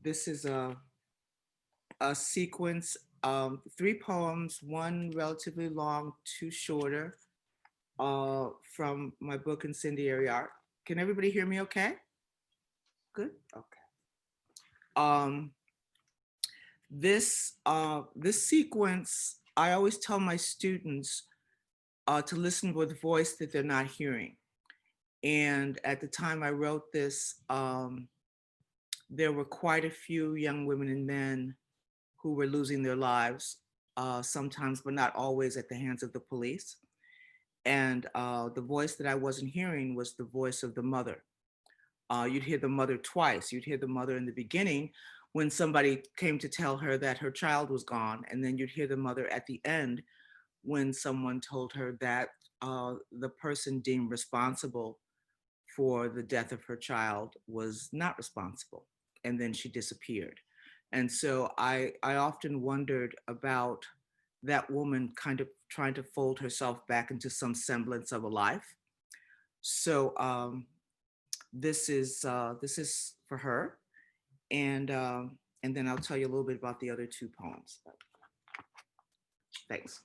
This is a sequence, 3 poems, one relatively long, 2 shorter, from my book, Incendiary Art. Can everybody hear me okay? Good, okay. This sequence, I always tell my students to listen with a voice that they're not hearing. And at the time I wrote this, there were quite a few young women and men who were losing their lives, sometimes, but not always, at the hands of the police. And the voice that I wasn't hearing was the voice of the mother. You'd hear the mother twice. You'd hear the mother in the beginning when somebody came to tell her that her child was gone. And then you'd hear the mother at the end when someone told her that the person deemed responsible for the death of her child was not responsible. And then she disappeared. And so I often wondered about that woman kind of trying to fold herself back into some semblance of a life. So this is for her, and then I'll tell you a little bit about the other 2 poems. Thanks.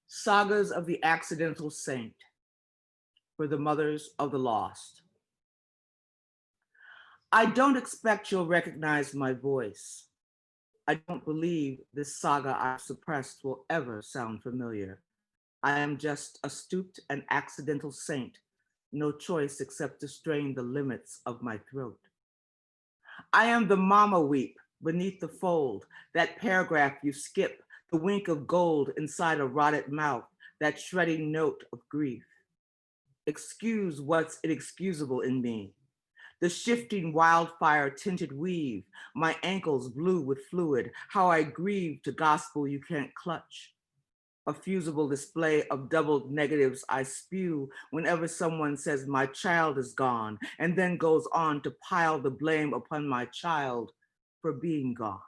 Sagas of the Accidental Saint for the mothers of the lost. I don't expect you'll recognize my voice. I don't believe this saga I've suppressed will ever sound familiar. I am just a stooped and accidental saint, no choice except to strain the limits of my throat. I am the mama weep beneath the fold, that paragraph you skip, the wink of gold inside a rotted mouth, that shredding note of grief. Excuse what's inexcusable in me. The shifting wildfire tinted weave, my ankles blue with fluid, how I grieve to gospel you can't clutch. A fusible display of doubled negatives I spew whenever someone says my child is gone, and then goes on to pile the blame upon my child for being gone.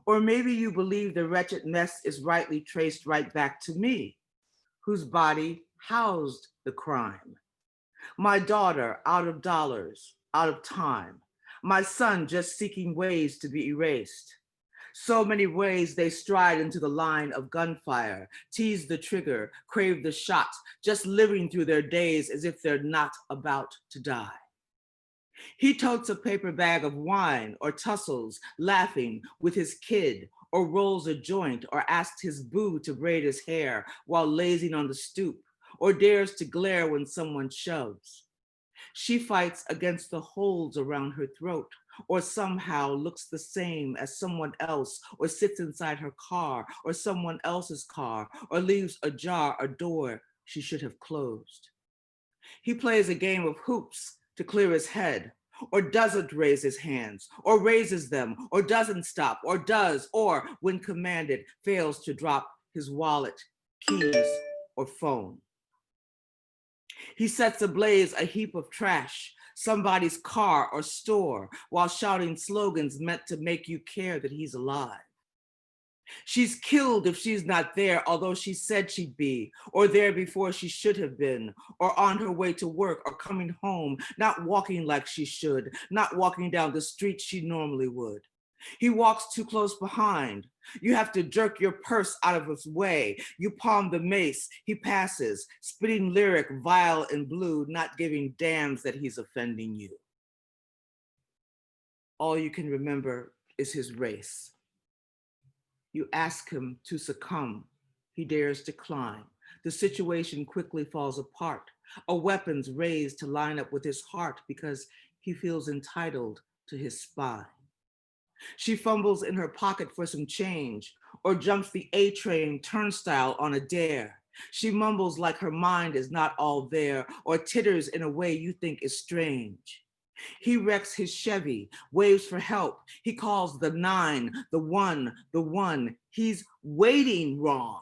Or maybe you believe the wretched mess is rightly traced right back to me, whose body housed the crime. My daughter out of dollars, out of time. My son just seeking ways to be erased. So many ways they stride into the line of gunfire, tease the trigger, crave the shot, just living through their days as if they're not about to die. He totes a paper bag of wine or tussles, laughing with his kid, or rolls a joint, or asks his boo to braid his hair while lazing on the stoop, or dares to glare when someone shoves. She fights against the holes around her throat, or somehow looks the same as someone else, or sits inside her car, or someone else's car, or leaves ajar a door she should have closed. He plays a game of hoops to clear his head, or doesn't raise his hands, or raises them, or doesn't stop, or does, or when commanded, fails to drop his wallet, keys, or phone. He sets ablaze a heap of trash, somebody's car or store, while shouting slogans meant to make you care that he's alive. She's killed if she's not there, although she said she'd be, or there before she should have been, or on her way to work or coming home, not walking like she should, not walking down the street she normally would. He walks too close behind. You have to jerk your purse out of his way. You palm the mace. He passes, spitting lyric, vile and blue, not giving damns that he's offending you. All you can remember is his race. You ask him to succumb. He dares decline. The situation quickly falls apart. A weapon's raised to line up with his heart because he feels entitled to his spine. She fumbles in her pocket for some change, or jumps the A-train turnstile on a dare. She mumbles like her mind is not all there, or titters in a way you think is strange. He wrecks his Chevy, waves for help. He calls the 9, the 1. He's waiting wrong.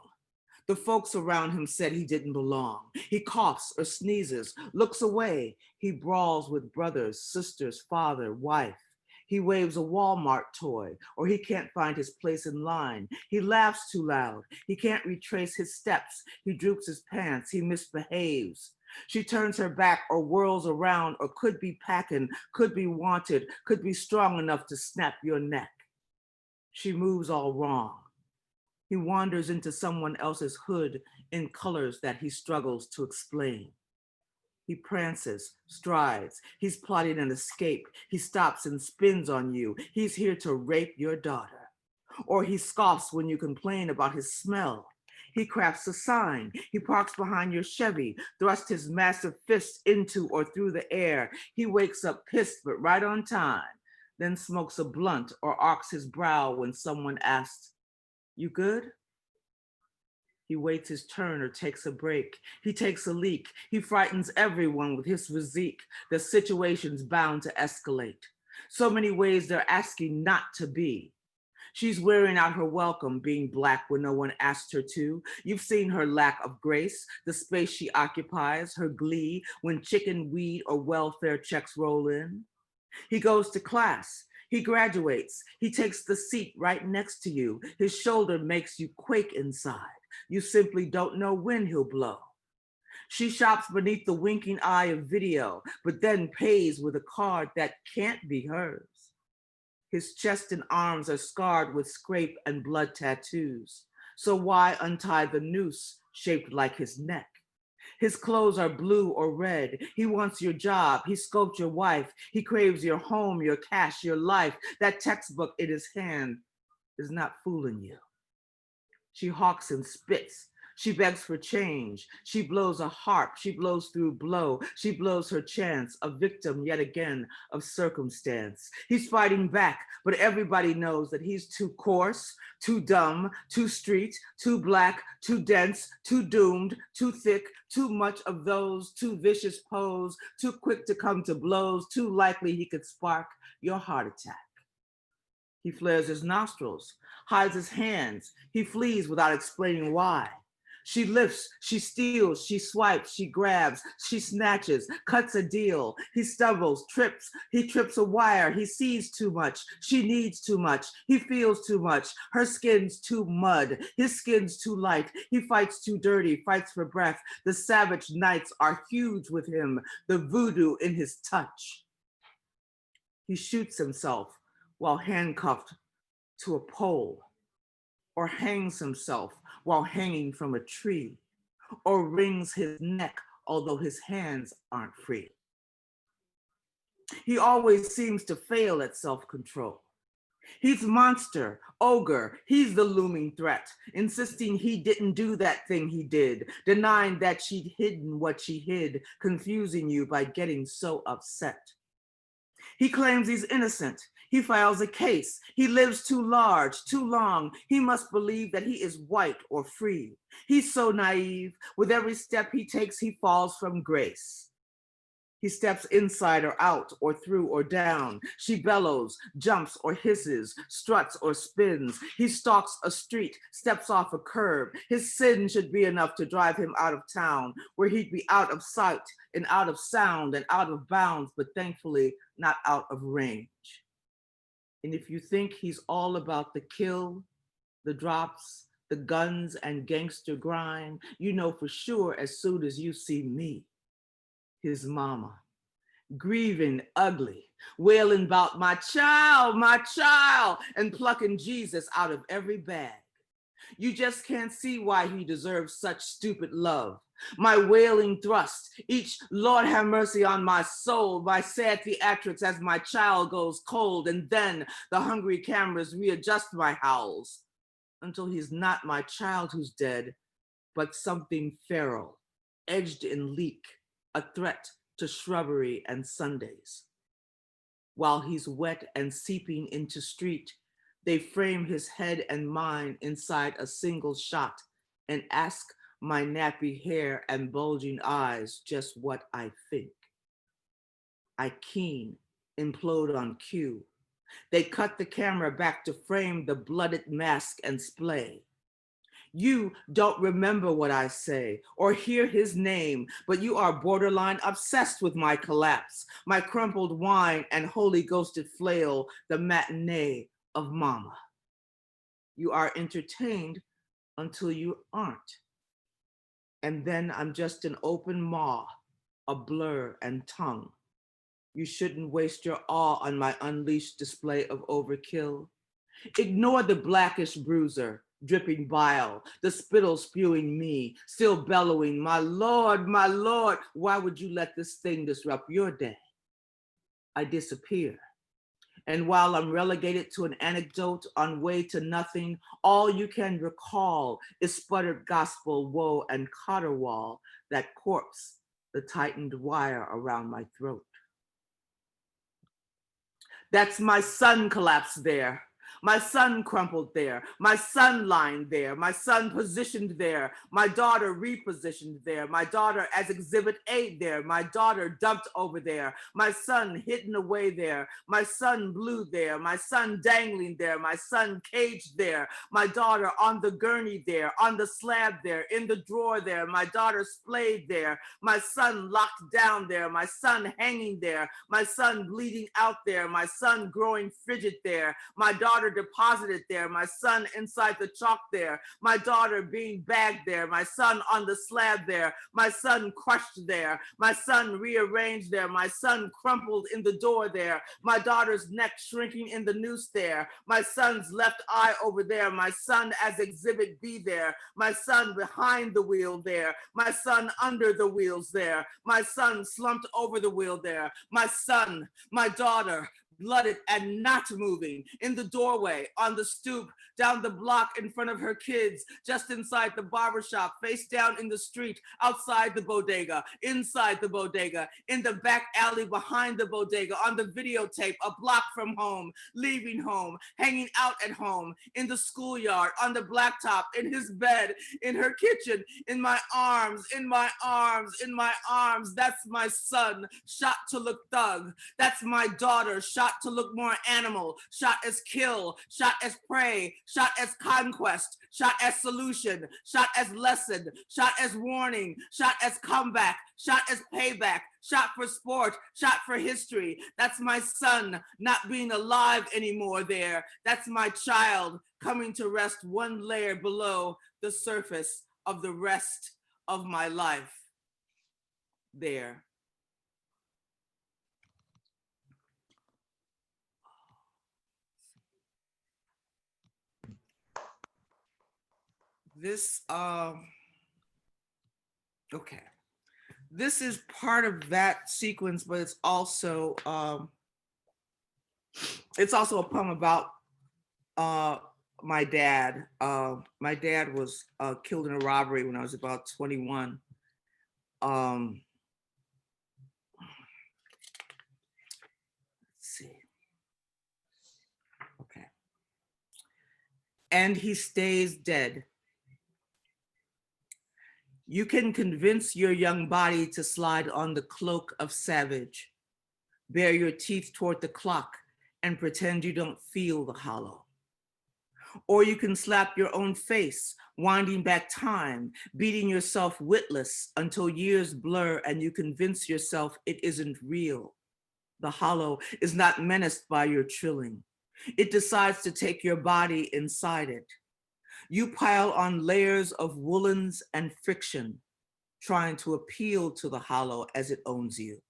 The folks around him said he didn't belong. He coughs or sneezes, looks away. He brawls with brothers, sisters, father, wife. He waves a Walmart toy, or he can't find his place in line. He laughs too loud. He can't retrace his steps. He droops his pants. He misbehaves. She turns her back or whirls around or could be packing, could be wanted, could be strong enough to snap your neck. She moves all wrong. He wanders into someone else's hood in colors that he struggles to explain. He prances, strides, he's plotting an escape. He stops and spins on you. He's here to rape your daughter. Or he scoffs when you complain about his smell. He crafts a sign. He parks behind your Chevy, thrusts his massive fists into or through the air. He wakes up pissed but right on time, then smokes a blunt or arcs his brow when someone asks, "You good?" He waits his turn or takes a break. He takes a leak. He frightens everyone with his physique. The situation's bound to escalate. So many ways they're asking not to be. She's wearing out her welcome, being Black when no one asked her to. You've seen her lack of grace, the space she occupies, her glee when chicken, weed, or welfare checks roll in. He goes to class. He graduates. He takes the seat right next to you. His shoulder makes you quake inside. You simply don't know when he'll blow. She shops beneath the winking eye of video, but then pays with a card that can't be hers. His chest and arms are scarred with scrape and blood tattoos. So why untie the noose shaped like his neck? His clothes are blue or red. He wants your job. He scoped your wife. He craves your home, your cash, your life. That textbook in his hand is not fooling you. She hawks and spits. She begs for change. She blows a harp. She blows through blow. She blows her chance, a victim yet again of circumstance. He's fighting back, but everybody knows that he's too coarse, too dumb, too street, too Black, too dense, too doomed, too thick, too much of those, too vicious pose, too quick to come to blows, too likely he could spark your heart attack. He flares his nostrils, hides his hands. He flees without explaining why. She lifts, she steals, she swipes, she grabs, she snatches, cuts a deal. He stumbles, trips, he trips a wire. He sees too much, she needs too much. He feels too much, her skin's too mud, his skin's too light. He fights too dirty, fights for breath. The savage nights are huge with him, the voodoo in his touch. He shoots himself while handcuffed to a pole, or hangs himself while hanging from a tree, or wrings his neck although his hands aren't free. He always seems to fail at self-control. He's monster, ogre, he's the looming threat, insisting he didn't do that thing he did, denying that she'd hidden what she hid, confusing you by getting so upset. He claims he's innocent. He files a case. He lives too large, too long. He must believe that he is white or free. He's so naive. With every step he takes, he falls from grace. He steps inside or out or through or down. She bellows, jumps or hisses, struts or spins. He stalks a street, steps off a curb. His sin should be enough to drive him out of town, where he'd be out of sight and out of sound and out of bounds, but thankfully not out of range. And if you think he's all about the kill, the drops, the guns and gangster grind, you know for sure as soon as you see me, his mama, grieving ugly, wailing about my child, and plucking Jesus out of every bag. You just can't see why he deserves such stupid love. My wailing thrust, each Lord have mercy on my soul, my sad theatrics as my child goes cold, and then the hungry cameras readjust my howls until he's not my child who's dead, but something feral, edged in leek, a threat to shrubbery and Sundays. While he's wet and seeping into street, they frame his head and mine inside a single shot and ask my nappy hair and bulging eyes just what I think. I keen, implode on cue. They cut the camera back to frame the blooded mask and splay. You don't remember what I say or hear his name, but you are borderline obsessed with my collapse, my crumpled wine and holy ghosted flail, the matinee of mama. You are entertained until you aren't. And then I'm just an open maw a blur and tongue. You shouldn't waste your awe on my unleashed display of overkill. Ignore the blackish bruiser, dripping bile, the spittle spewing me, still bellowing, my Lord, why would you let this thing disrupt your day? I disappear. And while I'm relegated to an anecdote on way to nothing, all you can recall is sputtered gospel, woe, and caterwaul, that corpse, the tightened wire around my throat. That's my son collapsed there. My son crumpled there, my son lying there, my son positioned there, my daughter repositioned there, my daughter as exhibit A there, my daughter dumped over there, my son hidden away there, my son blue there, my son dangling there, my son caged there, my daughter on the gurney there, on the slab there, in the drawer there, my daughter splayed there, my son locked down there, my son hanging there, my son bleeding out there, my son growing frigid there, my daughter deposited there, my son inside the chalk there, my daughter being bagged there, my son on the slab there, my son crushed there, my son rearranged there, my son crumpled in the door there, my daughter's neck shrinking in the noose there, my son's left eye over there, my son as exhibit B there, my son behind the wheel there, my son under the wheels there, my son slumped over the wheel there, my son, my daughter, blooded and not moving, in the doorway, on the stoop, down the block in front of her kids, just inside the barbershop, face down in the street, outside the bodega, inside the bodega, in the back alley behind the bodega, on the videotape, a block from home, leaving home, hanging out at home, in the schoolyard, on the blacktop, in his bed, in her kitchen, in my arms, in my arms, in my arms. That's my son, shot to look thug. That's my daughter, shot to look more animal, shot as kill, shot as prey, shot as conquest, shot as solution, shot as lesson, shot as warning, shot as comeback, shot as payback, shot for sport, shot for history. That's my son not being alive anymore there. That's my child coming to rest one layer below the surface of the rest of my life there. This, okay. This is part of that sequence, but it's also a poem about my dad. My dad was killed in a robbery when I was about 21. Let's see. Okay. And he stays dead. You can convince your young body to slide on the cloak of savage, bare your teeth toward the clock and pretend you don't feel the hollow. Or you can slap your own face, winding back time, beating yourself witless until years blur and you convince yourself it isn't real. The hollow is not menaced by your trilling. It decides to take your body inside it. You pile on layers of woolens and friction, trying to appeal to the hollow as it owns you.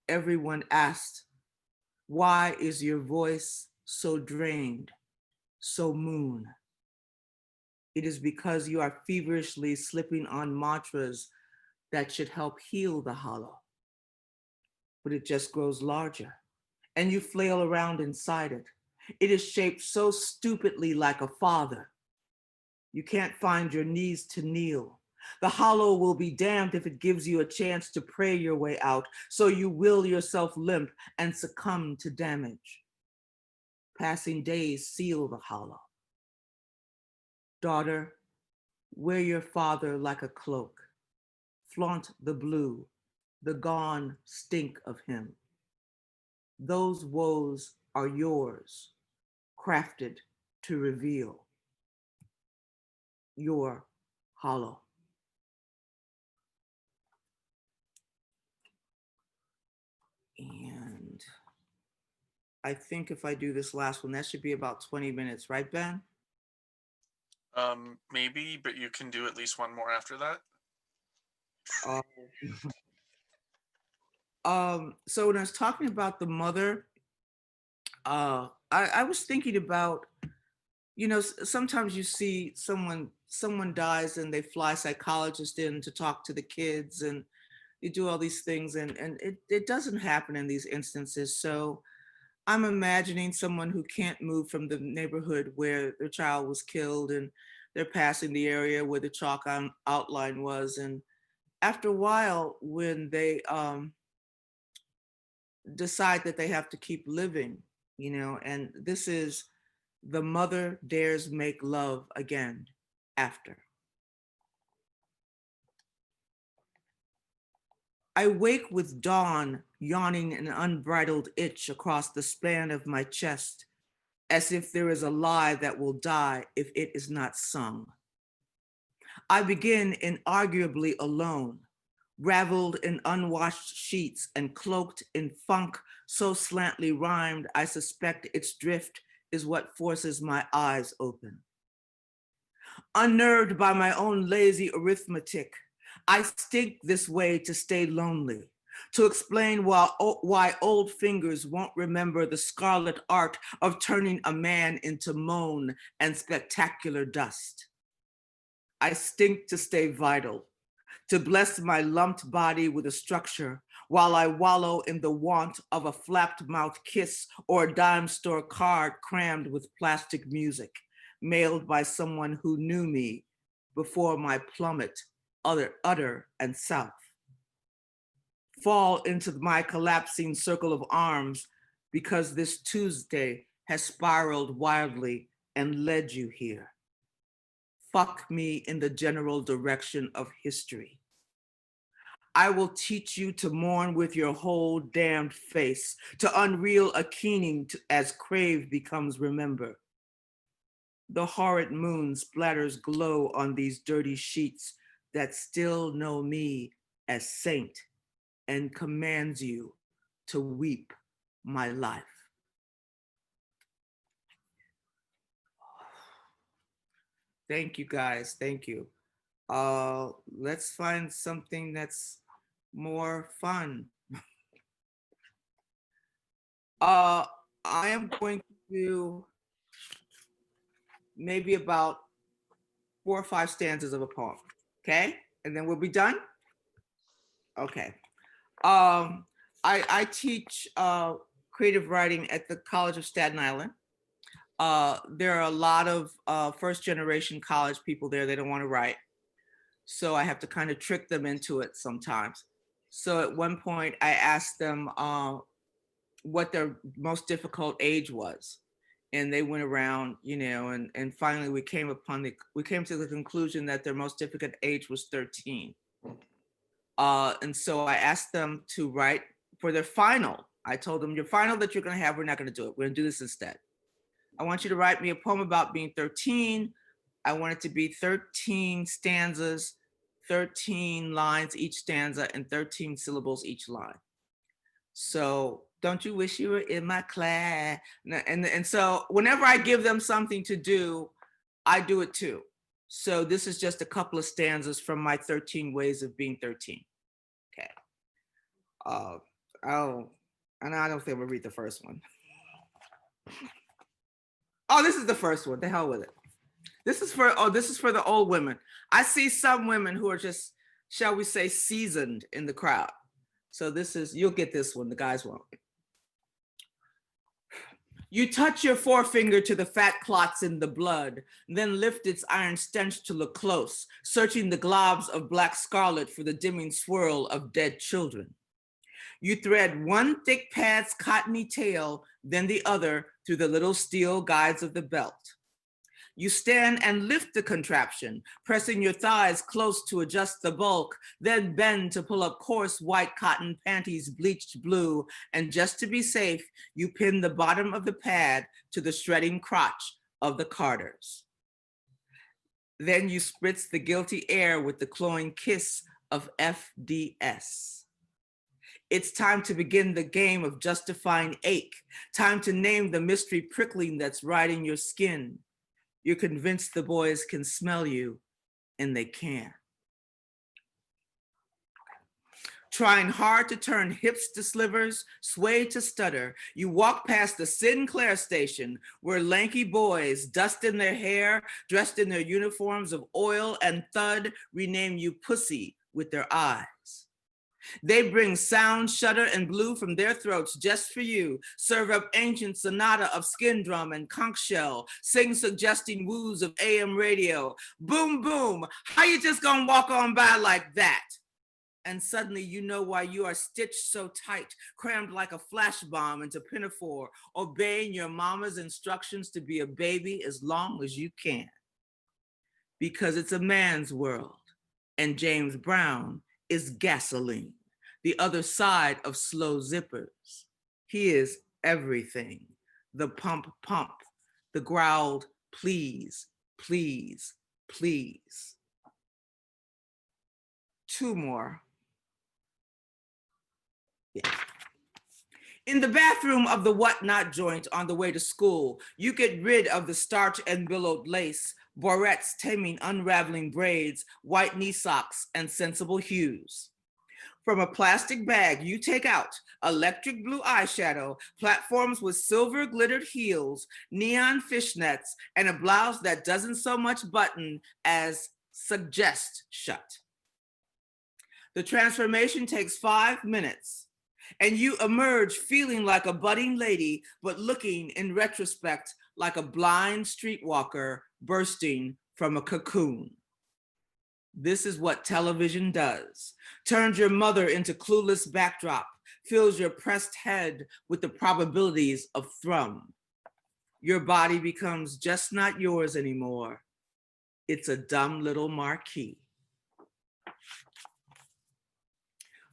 Everyone asked, why is your voice so drained, so moon? It is because you are feverishly slipping on mantras that should help heal the hollow. But it just grows larger, and you flail around inside it. It is shaped so stupidly like a father. You can't find your knees to kneel. The hollow will be damned if it gives you a chance to pray your way out, so you will yourself limp and succumb to damage. Passing days seal the hollow. Daughter, wear your father like a cloak. Flaunt the blue, the gone stink of him. Those woes are yours, crafted to reveal your hollow. And I think if I do this last one, that should be about 20 minutes, right, Ben? Maybe, but you can do at least one more after that. So when I was talking about the mother, I was thinking about, sometimes you see someone dies and they fly psychologists in to talk to the kids, and you do all these things, and it doesn't happen in these instances. So I'm imagining someone who can't move from the neighborhood where their child was killed, and they're passing the area where the chalk outline was. And after a while, when they decide that they have to keep living, and this is the mother dares make love again after. I wake with dawn yawning an unbridled itch across the span of my chest, as if there is a lie that will die if it is not sung. I begin inarguably alone, raveled in unwashed sheets and cloaked in funk so slantly rhymed I suspect its drift is what forces my eyes open. Unnerved by my own lazy arithmetic, I stink this way to stay lonely, to explain why old fingers won't remember the scarlet art of turning a man into moan and spectacular dust. I stink to stay vital, to bless my lumped body with a structure while I wallow in the want of a flapped mouth kiss or a dime store card crammed with plastic music, mailed by someone who knew me before my plummet utter and south. Fall into my collapsing circle of arms because this Tuesday has spiraled wildly and led you here. Fuck me in the general direction of history. I will teach you to mourn with your whole damned face, to unreel a keening as crave becomes remember. The horrid moon splatters glow on these dirty sheets that still know me as saint and commands you to weep my life. Thank you guys, thank you. Let's find something that's more fun. I am going to do maybe about 4 or 5 stanzas of a poem, okay? And then we'll be done? Okay. I teach creative writing at the College of Staten Island. There are a lot of first generation college people there. They don't want to write. So I have to kind of trick them into it sometimes. So at one point I asked them what their most difficult age was. And they went around, and finally we came to the conclusion that their most difficult age was 13. And so I asked them to write for their final. I told them, your final that you're gonna have, we're not gonna do it. We're gonna do this instead. I want you to write me a poem about being 13. I want it to be 13 stanzas, 13 lines each stanza, and 13 syllables each line. So don't you wish you were in my class? And so whenever I give them something to do, I do it too. So this is just a couple of stanzas from my 13 ways of being 13. Okay. And I don't think we'll read the first one. Oh, this is the first one. The hell with it. This is for the old women. I see some women who are just, shall we say, seasoned in the crowd. So you'll get this one, the guys won't. You touch your forefinger to the fat clots in the blood, then lift its iron stench to look close, searching the globs of black scarlet for the dimming swirl of dead children. You thread one thick pad's cottony tail, then the other through the little steel guides of the belt. You stand and lift the contraption, pressing your thighs close to adjust the bulk, then bend to pull up coarse white cotton panties bleached blue, and just to be safe, you pin the bottom of the pad to the shredding crotch of the Carters. Then you spritz the guilty air with the cloying kiss of FDS. It's time to begin the game of justifying ache, time to name the mystery prickling that's riding your skin. You're convinced the boys can smell you, and they can. trying hard to turn hips to slivers, sway to stutter. You walk past the Sinclair station where lanky boys, dust in their hair, dressed in their uniforms of oil and thud, rename you pussy with their eyes. They bring sound, shudder, and blue from their throats just for you. Serve up ancient sonata of skin drum and conch shell. Sing suggesting woos of AM radio. Boom, boom. How you just gonna walk on by like that? And suddenly you know why you are stitched so tight, crammed like a flash bomb into pinafore, obeying your mama's instructions to be a baby as long as you can. Because it's a man's world, and James Brown is gasoline, the other side of slow zippers. He is everything. The pump, pump, the growled, please, please, please. Two more. Yeah. In the bathroom of the Whatnot joint on the way to school, you get rid of the starch and billowed lace, barrettes taming unraveling braids, white knee socks, and sensible hues. From a plastic bag, you take out electric blue eyeshadow, platforms with silver glittered heels, neon fishnets, and a blouse that doesn't so much button as suggest shut. The transformation takes 5 minutes, and you emerge feeling like a budding lady, but looking in retrospect like a blind streetwalker bursting from a cocoon. This is what television does. Turns your mother into clueless backdrop, fills your pressed head with the probabilities of thrum. Your body becomes just not yours anymore. It's a dumb little marquee.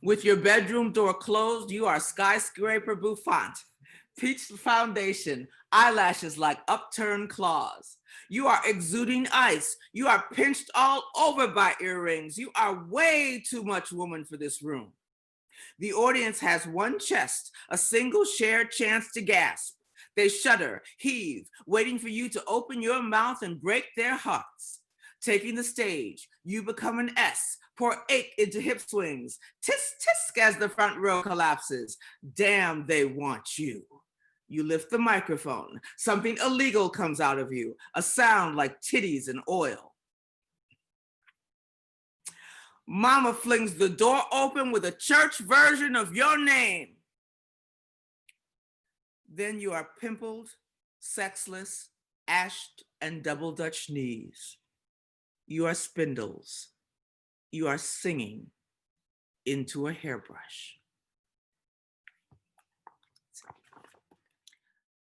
With your bedroom door closed, you are skyscraper bouffant, peach foundation, eyelashes like upturned claws. You are exuding ice. You are pinched all over by earrings. You are way too much woman for this room. The audience has one chest, a single shared chance to gasp. They shudder, heave, waiting for you to open your mouth and break their hearts. Taking the stage, you become an S, pour ache into hip swings, tisk tisk as the front row collapses. Damn, they want you. You lift the microphone. Something illegal comes out of you, a sound like titties and oil. Mama flings the door open with a church version of your name. Then you are pimpled, sexless, ashed, and double Dutch knees. You are spindles. You are singing into a hairbrush.